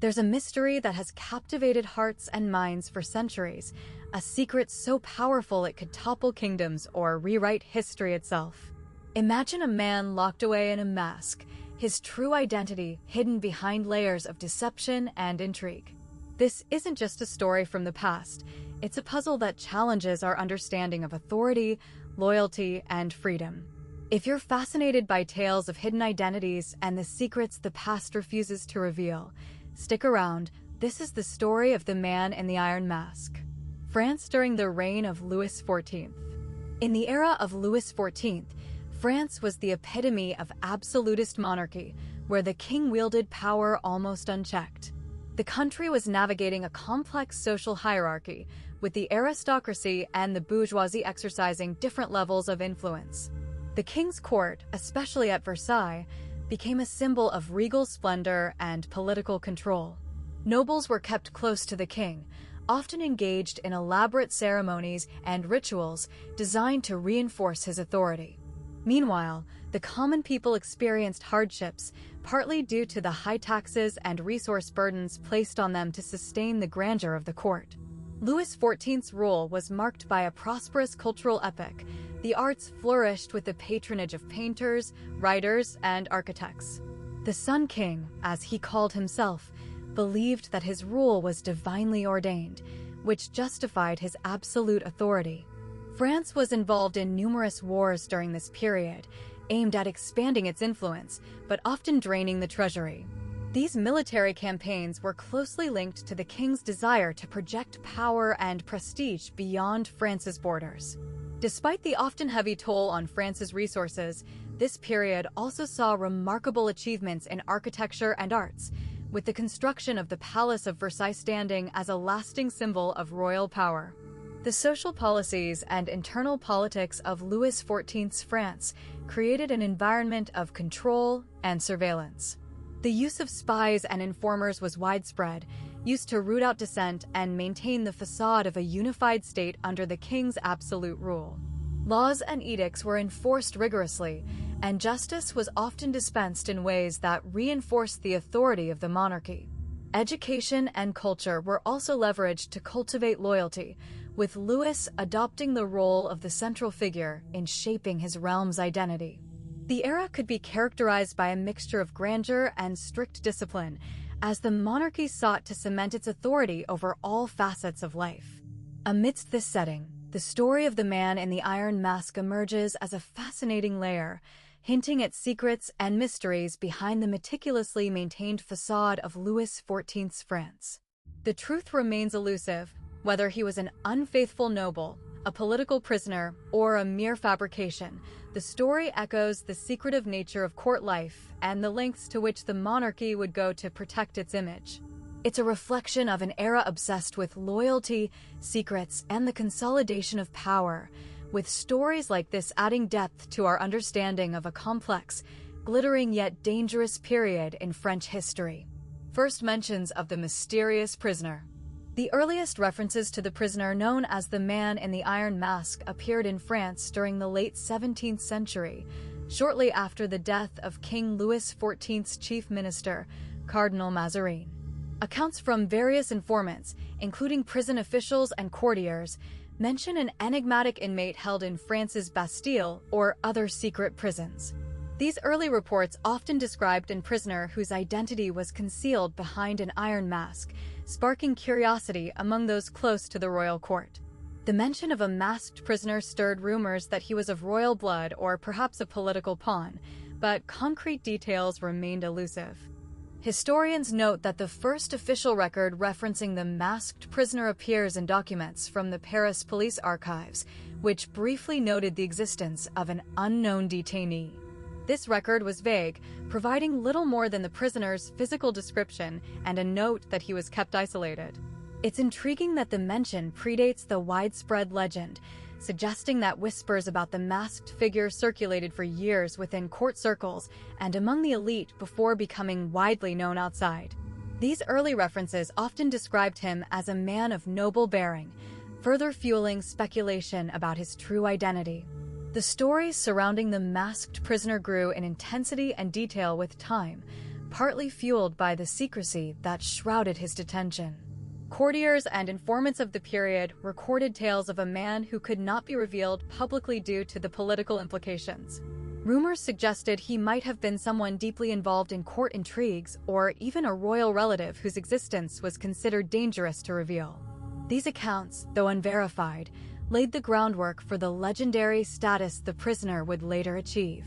There's a mystery that has captivated hearts and minds for centuries, a secret so powerful it could topple kingdoms or rewrite history itself. Imagine a man locked away in a mask, his true identity hidden behind layers of deception and intrigue. This isn't just a story from the past, it's a puzzle that challenges our understanding of authority, loyalty, and freedom. If you're fascinated by tales of hidden identities and the secrets the past refuses to reveal, stick around. This is the story of the Man in the Iron Mask. France during the reign of Louis XIV. In the era of Louis XIV, France was the epitome of absolutist monarchy, where the king wielded power almost unchecked. The country was navigating a complex social hierarchy, with the aristocracy and the bourgeoisie exercising different levels of influence. The king's court, especially at Versailles, became a symbol of regal splendor and political control. Nobles were kept close to the king, often engaged in elaborate ceremonies and rituals designed to reinforce his authority. Meanwhile, the common people experienced hardships, partly due to the high taxes and resource burdens placed on them to sustain the grandeur of the court. Louis XIV's rule was marked by a prosperous cultural epoch. The arts flourished with the patronage of painters, writers, and architects. The Sun King, as he called himself, believed that his rule was divinely ordained, which justified his absolute authority. France was involved in numerous wars during this period, aimed at expanding its influence, but often draining the treasury. These military campaigns were closely linked to the king's desire to project power and prestige beyond France's borders. Despite the often heavy toll on France's resources, this period also saw remarkable achievements in architecture and arts, with the construction of the Palace of Versailles standing as a lasting symbol of royal power. The social policies and internal politics of Louis XIV's France created an environment of control and surveillance. The use of spies and informers was widespread, used to root out dissent and maintain the facade of a unified state under the king's absolute rule. Laws and edicts were enforced rigorously, and justice was often dispensed in ways that reinforced the authority of the monarchy. Education and culture were also leveraged to cultivate loyalty, with Louis adopting the role of the central figure in shaping his realm's identity. The era could be characterized by a mixture of grandeur and strict discipline, as the monarchy sought to cement its authority over all facets of life. Amidst this setting, the story of the Man in the Iron Mask emerges as a fascinating layer, hinting at secrets and mysteries behind the meticulously maintained facade of Louis XIV's France. The truth remains elusive, whether he was an unfaithful noble, a political prisoner, or a mere fabrication. The story echoes the secretive nature of court life and the lengths to which the monarchy would go to protect its image. It's a reflection of an era obsessed with loyalty, secrets, and the consolidation of power, with stories like this adding depth to our understanding of a complex, glittering yet dangerous period in French history. First mentions of the mysterious prisoner. The earliest references to the prisoner known as the Man in the Iron Mask appeared in France during the late 17th century, shortly after the death of King Louis XIV's chief minister, Cardinal Mazarin. Accounts from various informants, including prison officials and courtiers, mention an enigmatic inmate held in France's Bastille or other secret prisons. These early reports often described a prisoner whose identity was concealed behind an iron mask, sparking curiosity among those close to the royal court. The mention of a masked prisoner stirred rumors that he was of royal blood or perhaps a political pawn, but concrete details remained elusive. Historians note that the first official record referencing the masked prisoner appears in documents from the Paris police archives, which briefly noted the existence of an unknown detainee. This record was vague, providing little more than the prisoner's physical description and a note that he was kept isolated. It's intriguing that the mention predates the widespread legend, suggesting that whispers about the masked figure circulated for years within court circles and among the elite before becoming widely known outside. These early references often described him as a man of noble bearing, further fueling speculation about his true identity. The stories surrounding the masked prisoner grew in intensity and detail with time, partly fueled by the secrecy that shrouded his detention. Courtiers and informants of the period recorded tales of a man who could not be revealed publicly due to the political implications. Rumors suggested he might have been someone deeply involved in court intrigues or even a royal relative whose existence was considered dangerous to reveal. These accounts, though unverified, laid the groundwork for the legendary status the prisoner would later achieve.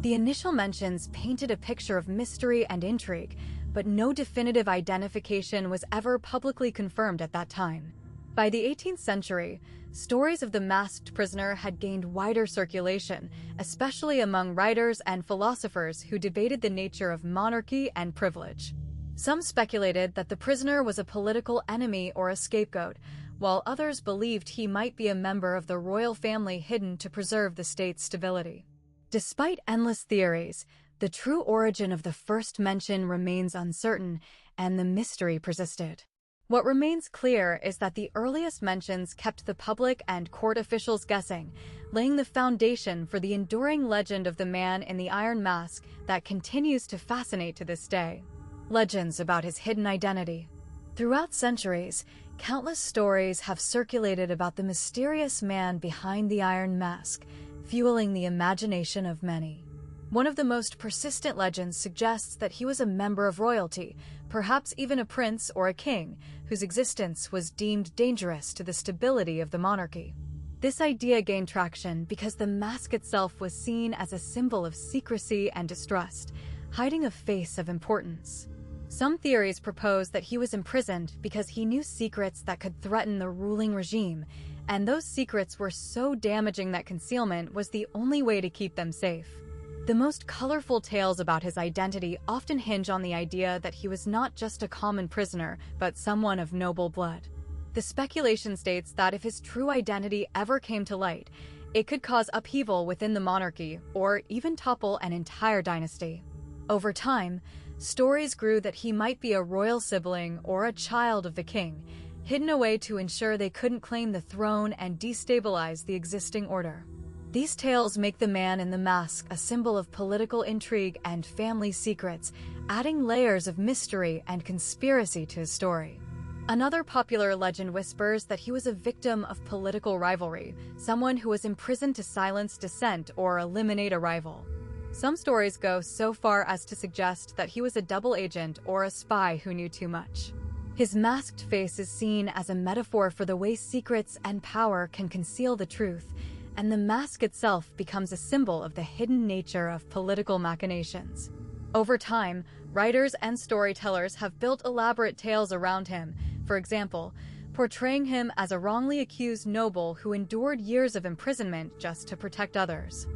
The initial mentions painted a picture of mystery and intrigue, but no definitive identification was ever publicly confirmed at that time. By the 18th century, stories of the masked prisoner had gained wider circulation, especially among writers and philosophers who debated the nature of monarchy and privilege. Some speculated that the prisoner was a political enemy or a scapegoat, while others believed he might be a member of the royal family hidden to preserve the state's stability. Despite endless theories, the true origin of the first mention remains uncertain, and the mystery persisted. What remains clear is that the earliest mentions kept the public and court officials guessing, laying the foundation for the enduring legend of the man in the iron mask that continues to fascinate to this day. Legends about his hidden identity. Throughout centuries, countless stories have circulated about the mysterious man behind the iron mask, fueling the imagination of many. One of the most persistent legends suggests that he was a member of royalty, perhaps even a prince or a king, whose existence was deemed dangerous to the stability of the monarchy. This idea gained traction because the mask itself was seen as a symbol of secrecy and distrust, hiding a face of importance. Some theories propose that he was imprisoned because he knew secrets that could threaten the ruling regime, and those secrets were so damaging that concealment was the only way to keep them safe. The most colorful tales about his identity often hinge on the idea that he was not just a common prisoner, but someone of noble blood. The speculation states that if his true identity ever came to light, it could cause upheaval within the monarchy or even topple an entire dynasty. Over time, stories grew that he might be a royal sibling or a child of the king, hidden away to ensure they couldn't claim the throne and destabilize the existing order. These tales make the man in the mask a symbol of political intrigue and family secrets, adding layers of mystery and conspiracy to his story. Another popular legend whispers that he was a victim of political rivalry, someone who was imprisoned to silence dissent or eliminate a rival. Some stories go so far as to suggest that he was a double agent or a spy who knew too much. His masked face is seen as a metaphor for the way secrets and power can conceal the truth, and the mask itself becomes a symbol of the hidden nature of political machinations. Over time, writers and storytellers have built elaborate tales around him, for example, portraying him as a wrongly accused noble who endured years of imprisonment just to protect others.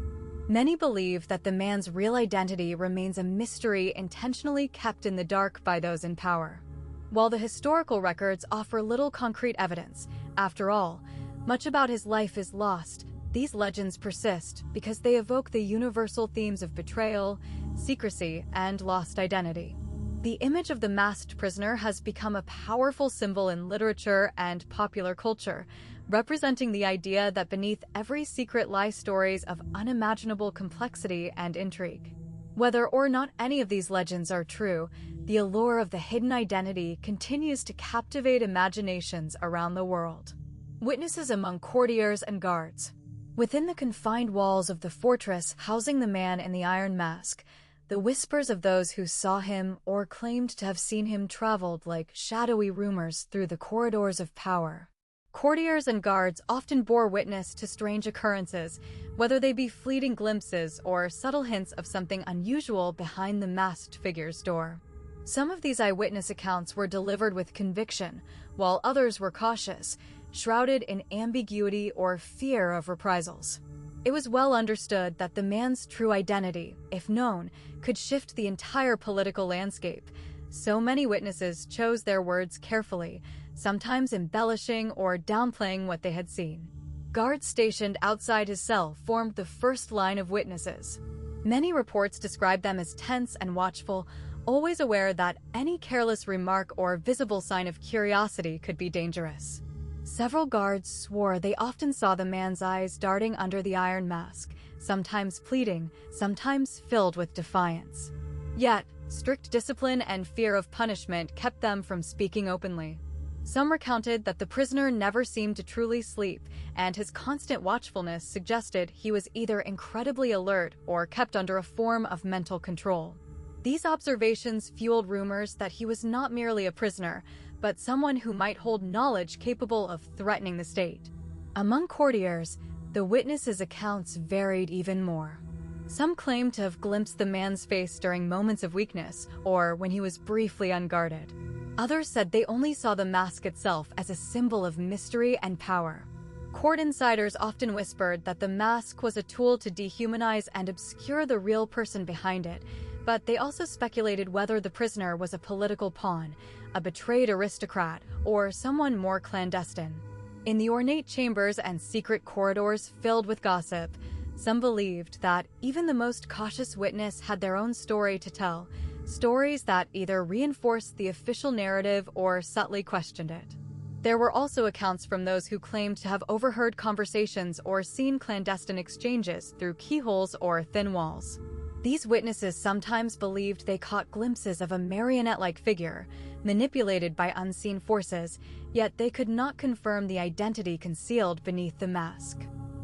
Many believe that the man's real identity remains a mystery intentionally kept in the dark by those in power. While the historical records offer little concrete evidence, after all, much about his life is lost. These legends persist because they evoke the universal themes of betrayal, secrecy, and lost identity. The image of the masked prisoner has become a powerful symbol in literature and popular culture, representing the idea that beneath every secret lie stories of unimaginable complexity and intrigue. Whether or not any of these legends are true, the allure of the hidden identity continues to captivate imaginations around the world. Witnesses among courtiers and guards. Within the confined walls of the fortress housing the man in the iron mask, the whispers of those who saw him or claimed to have seen him traveled like shadowy rumors through the corridors of power. Courtiers and guards often bore witness to strange occurrences, whether they be fleeting glimpses or subtle hints of something unusual behind the masked figure's door. Some of these eyewitness accounts were delivered with conviction, while others were cautious, shrouded in ambiguity or fear of reprisals. It was well understood that the man's true identity, if known, could shift the entire political landscape. So many witnesses chose their words carefully, sometimes embellishing or downplaying what they had seen. Guards stationed outside his cell formed the first line of witnesses. Many reports describe them as tense and watchful, always aware that any careless remark or visible sign of curiosity could be dangerous. Several guards swore they often saw the man's eyes darting under the iron mask, sometimes pleading, sometimes filled with defiance. Yet, strict discipline and fear of punishment kept them from speaking openly. Some recounted that the prisoner never seemed to truly sleep, and his constant watchfulness suggested he was either incredibly alert or kept under a form of mental control. These observations fueled rumors that he was not merely a prisoner, but someone who might hold knowledge capable of threatening the state. Among courtiers, the witnesses' accounts varied even more. Some claimed to have glimpsed the man's face during moments of weakness or when he was briefly unguarded. Others said they only saw the mask itself as a symbol of mystery and power. Court insiders often whispered that the mask was a tool to dehumanize and obscure the real person behind it, but they also speculated whether the prisoner was a political pawn, a betrayed aristocrat, or someone more clandestine. In the ornate chambers and secret corridors filled with gossip, some believed that even the most cautious witness had their own story to tell, stories that either reinforced the official narrative or subtly questioned it. There were also accounts from those who claimed to have overheard conversations or seen clandestine exchanges through keyholes or thin walls. These witnesses sometimes believed they caught glimpses of a marionette-like figure, manipulated by unseen forces, yet they could not confirm the identity concealed beneath the mask.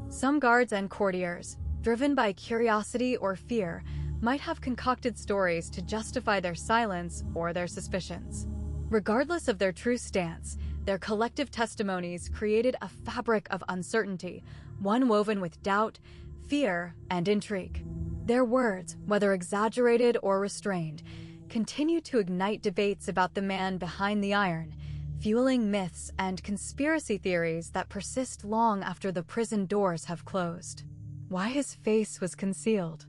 Some guards and courtiers, driven by curiosity or fear, might have concocted stories to justify their silence or their suspicions. Regardless of their true stance, their collective testimonies created a fabric of uncertainty, one woven with doubt, fear, and intrigue. Their words, whether exaggerated or restrained, continue to ignite debates about the man behind the iron, fueling myths and conspiracy theories that persist long after the prison doors have closed. Why his face was concealed.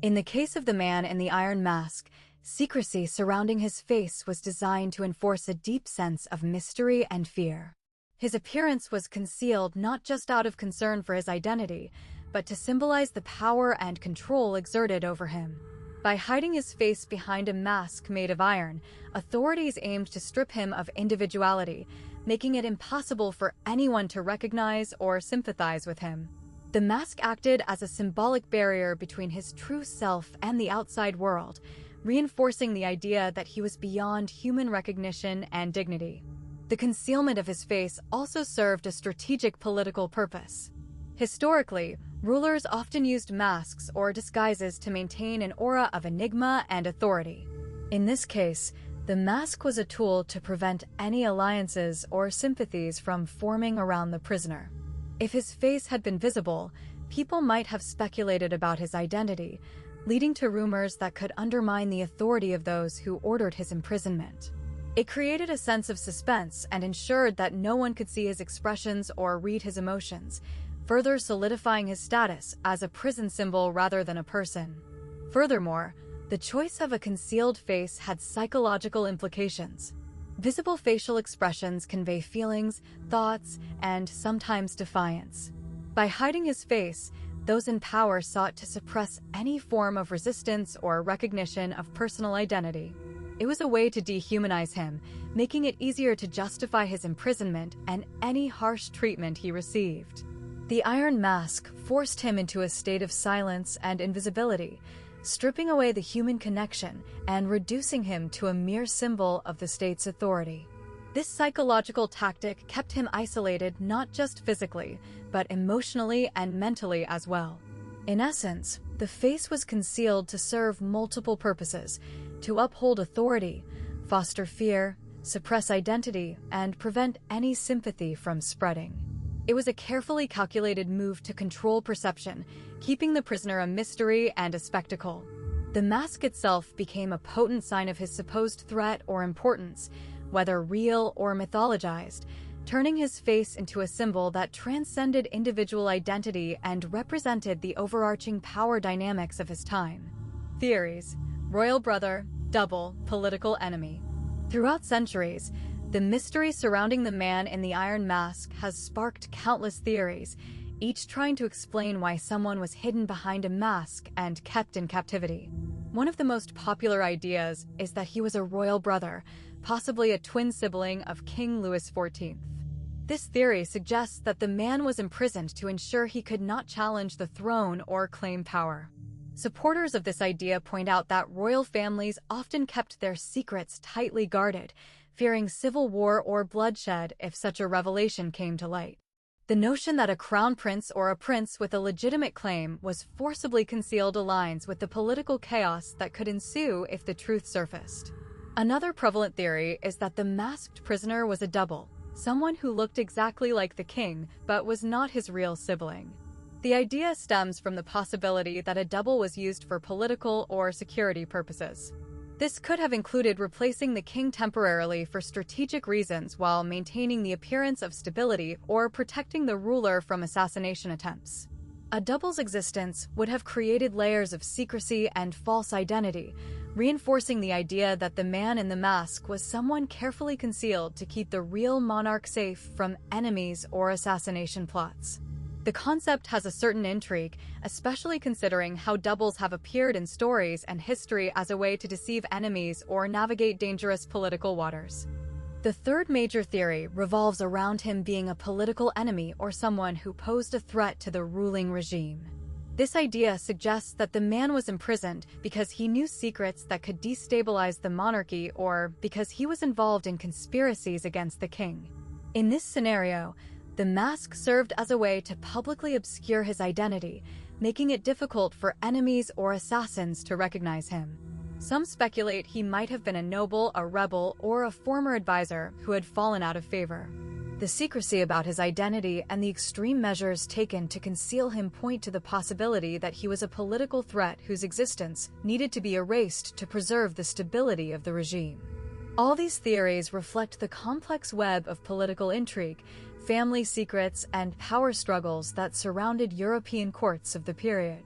In the case of the man in the iron mask, secrecy surrounding his face was designed to enforce a deep sense of mystery and fear. His appearance was concealed not just out of concern for his identity, but to symbolize the power and control exerted over him. By hiding his face behind a mask made of iron, authorities aimed to strip him of individuality, making it impossible for anyone to recognize or sympathize with him. The mask acted as a symbolic barrier between his true self and the outside world, reinforcing the idea that he was beyond human recognition and dignity. The concealment of his face also served a strategic political purpose. Historically, rulers often used masks or disguises to maintain an aura of enigma and authority. In this case, the mask was a tool to prevent any alliances or sympathies from forming around the prisoner. If his face had been visible, people might have speculated about his identity, leading to rumors that could undermine the authority of those who ordered his imprisonment. It created a sense of suspense and ensured that no one could see his expressions or read his emotions, further solidifying his status as a prison symbol rather than a person. Furthermore, the choice of a concealed face had psychological implications. Visible facial expressions convey feelings, thoughts, and sometimes defiance. By hiding his face, those in power sought to suppress any form of resistance or recognition of personal identity. It was a way to dehumanize him, making it easier to justify his imprisonment and any harsh treatment he received. The iron mask forced him into a state of silence and invisibility, stripping away the human connection and reducing him to a mere symbol of the state's authority. This psychological tactic kept him isolated not just physically, but emotionally and mentally as well. In essence, the face was concealed to serve multiple purposes: to uphold authority, foster fear, suppress identity, and prevent any sympathy from spreading. It was a carefully calculated move to control perception, keeping the prisoner a mystery and a spectacle. The mask itself became a potent sign of his supposed threat or importance, whether real or mythologized, turning his face into a symbol that transcended individual identity and represented the overarching power dynamics of his time. Theories: royal brother, double, political enemy. Throughout centuries, the mystery surrounding the man in the iron mask has sparked countless theories, each trying to explain why someone was hidden behind a mask and kept in captivity. One of the most popular ideas is that he was a royal brother, possibly a twin sibling of King Louis XIV. This theory suggests that the man was imprisoned to ensure he could not challenge the throne or claim power. Supporters of this idea point out that royal families often kept their secrets tightly guarded, fearing civil war or bloodshed if such a revelation came to light. The notion that a crown prince or a prince with a legitimate claim was forcibly concealed aligns with the political chaos that could ensue if the truth surfaced. Another prevalent theory is that the masked prisoner was a double, someone who looked exactly like the king but was not his real sibling. The idea stems from the possibility that a double was used for political or security purposes. This could have included replacing the king temporarily for strategic reasons while maintaining the appearance of stability or protecting the ruler from assassination attempts. A double's existence would have created layers of secrecy and false identity, reinforcing the idea that the man in the mask was someone carefully concealed to keep the real monarch safe from enemies or assassination plots. The concept has a certain intrigue, especially considering how doubles have appeared in stories and history as a way to deceive enemies or navigate dangerous political waters. The third major theory revolves around him being a political enemy or someone who posed a threat to the ruling regime. This idea suggests that the man was imprisoned because he knew secrets that could destabilize the monarchy or because he was involved in conspiracies against the king. In this scenario, the mask served as a way to publicly obscure his identity, making it difficult for enemies or assassins to recognize him. Some speculate he might have been a noble, a rebel, or a former advisor who had fallen out of favor. The secrecy about his identity and the extreme measures taken to conceal him point to the possibility that he was a political threat whose existence needed to be erased to preserve the stability of the regime. All these theories reflect the complex web of political intrigue, family secrets, and power struggles that surrounded European courts of the period.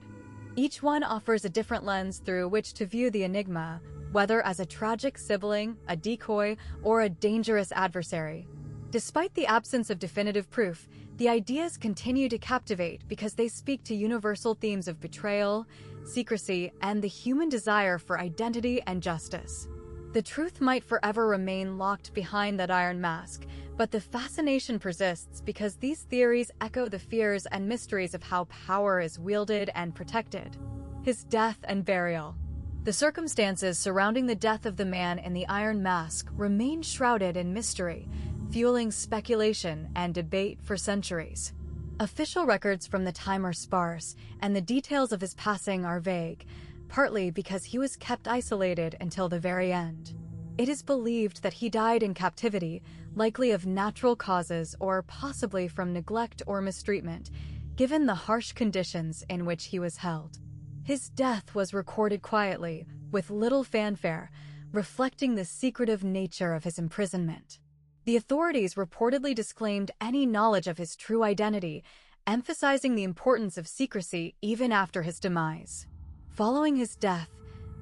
Each one offers a different lens through which to view the enigma, whether as a tragic sibling, a decoy, or a dangerous adversary. Despite the absence of definitive proof, the ideas continue to captivate because they speak to universal themes of betrayal, secrecy, and the human desire for identity and justice. The truth might forever remain locked behind that iron mask, but the fascination persists because these theories echo the fears and mysteries of how power is wielded and protected. His death and burial. The circumstances surrounding the death of the man in the iron mask remain shrouded in mystery, fueling speculation and debate for centuries. Official records from the time are sparse, and the details of his passing are vague, partly because he was kept isolated until the very end. It is believed that he died in captivity, likely of natural causes or possibly from neglect or mistreatment, given the harsh conditions in which he was held. His death was recorded quietly, with little fanfare, reflecting the secretive nature of his imprisonment. The authorities reportedly disclaimed any knowledge of his true identity, emphasizing the importance of secrecy even after his demise. Following his death,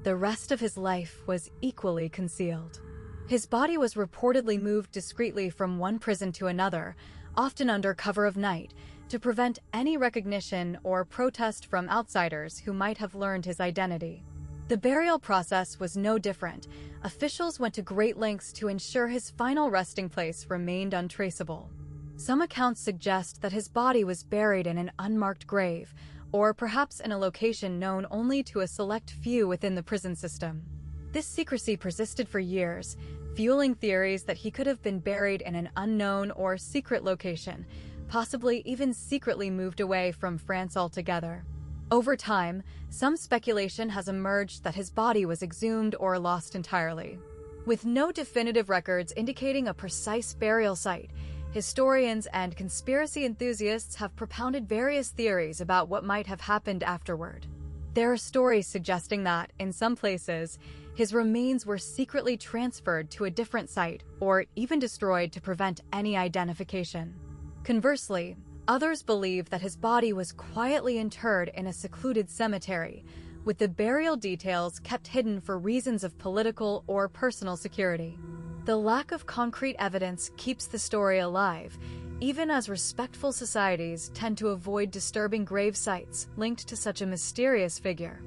the rest of his life was equally concealed. His body was reportedly moved discreetly from one prison to another, often under cover of night, to prevent any recognition or protest from outsiders who might have learned his identity. The burial process was no different. Officials went to great lengths to ensure his final resting place remained untraceable. Some accounts suggest that his body was buried in an unmarked grave, or perhaps in a location known only to a select few within the prison system. This secrecy persisted for years, fueling theories that he could have been buried in an unknown or secret location, possibly even secretly moved away from France altogether. Over time, some speculation has emerged that his body was exhumed or lost entirely. With no definitive records indicating a precise burial site, historians and conspiracy enthusiasts have propounded various theories about what might have happened afterward. There are stories suggesting that, in some places, his remains were secretly transferred to a different site or even destroyed to prevent any identification. Conversely, others believe that his body was quietly interred in a secluded cemetery, with the burial details kept hidden for reasons of political or personal security. The lack of concrete evidence keeps the story alive, even as respectful societies tend to avoid disturbing grave sites linked to such a mysterious figure.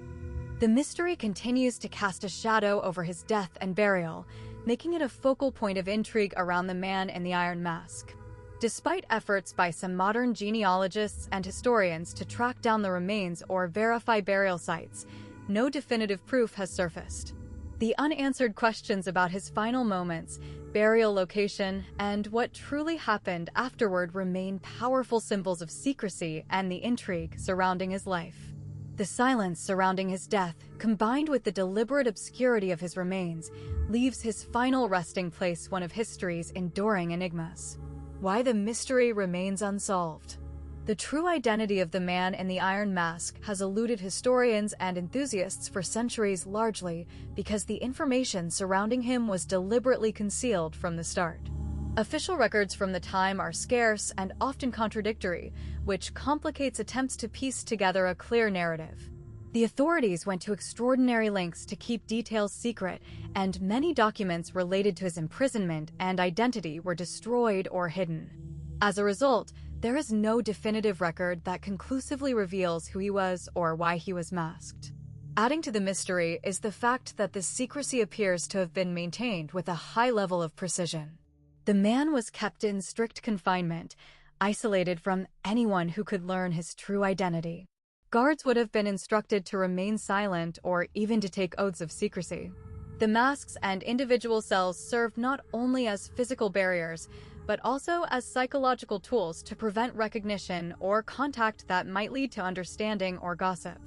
The mystery continues to cast a shadow over his death and burial, making it a focal point of intrigue around the man in the iron mask. Despite efforts by some modern genealogists and historians to track down the remains or verify burial sites, no definitive proof has surfaced. The unanswered questions about his final moments, burial location, and what truly happened afterward remain powerful symbols of secrecy and the intrigue surrounding his life. The silence surrounding his death, combined with the deliberate obscurity of his remains, leaves his final resting place one of history's enduring enigmas. Why the mystery remains unsolved. The true identity of the man in the Iron Mask has eluded historians and enthusiasts for centuries, largely because the information surrounding him was deliberately concealed from the start. Official records from the time are scarce and often contradictory, which complicates attempts to piece together a clear narrative. The authorities went to extraordinary lengths to keep details secret, and many documents related to his imprisonment and identity were destroyed or hidden. As a result, there is no definitive record that conclusively reveals who he was or why he was masked. Adding to the mystery is the fact that this secrecy appears to have been maintained with a high level of precision. The man was kept in strict confinement, isolated from anyone who could learn his true identity. Guards would have been instructed to remain silent or even to take oaths of secrecy. The masks and individual cells served not only as physical barriers, but also as psychological tools to prevent recognition or contact that might lead to understanding or gossip.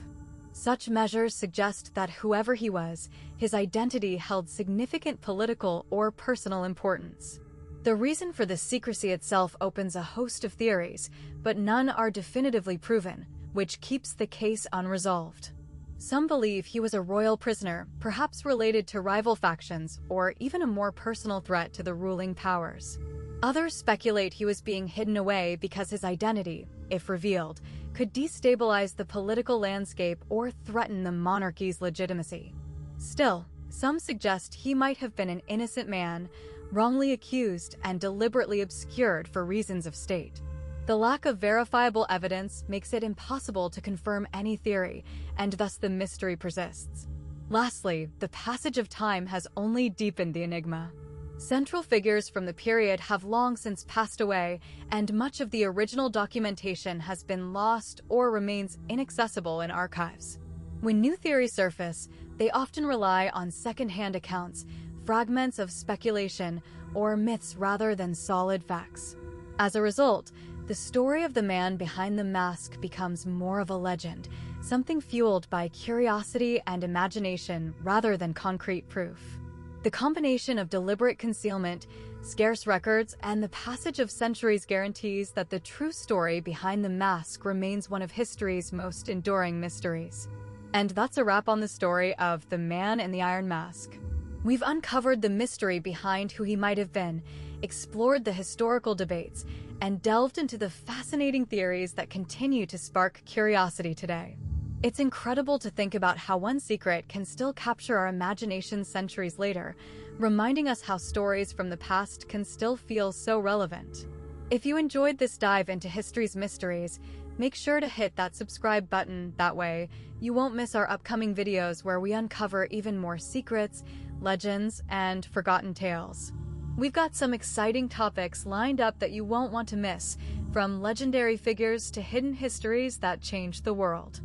Such measures suggest that whoever he was, his identity held significant political or personal importance. The reason for this secrecy itself opens a host of theories, but none are definitively proven, which keeps the case unresolved. Some believe he was a royal prisoner, perhaps related to rival factions or even a more personal threat to the ruling powers. Others speculate he was being hidden away because his identity, if revealed, could destabilize the political landscape or threaten the monarchy's legitimacy. Still, some suggest he might have been an innocent man, wrongly accused and deliberately obscured for reasons of state. The lack of verifiable evidence makes it impossible to confirm any theory, and thus the mystery persists. Lastly, the passage of time has only deepened the enigma. Central figures from the period have long since passed away, and much of the original documentation has been lost or remains inaccessible in archives. When new theories surface, they often rely on second-hand accounts, fragments of speculation, or myths rather than solid facts. As a result, the story of the man behind the mask becomes more of a legend, something fueled by curiosity and imagination rather than concrete proof. The combination of deliberate concealment, scarce records, and the passage of centuries guarantees that the true story behind the mask remains one of history's most enduring mysteries. And that's a wrap on the story of the Man in the Iron Mask. We've uncovered the mystery behind who he might have been, explored the historical debates, and delved into the fascinating theories that continue to spark curiosity today. It's incredible to think about how one secret can still capture our imagination centuries later, reminding us how stories from the past can still feel so relevant. If you enjoyed this dive into history's mysteries, make sure to hit that subscribe button. That way, you won't miss our upcoming videos where we uncover even more secrets, legends, and forgotten tales. We've got some exciting topics lined up that you won't want to miss, from legendary figures to hidden histories that changed the world.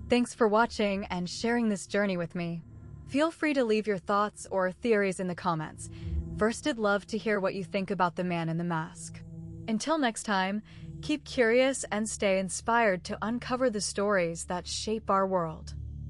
Thanks for watching and sharing this journey with me. Feel free to leave your thoughts or theories in the comments. First, I'd love to hear what you think about the Man in the Mask. Until next time, keep curious and stay inspired to uncover the stories that shape our world.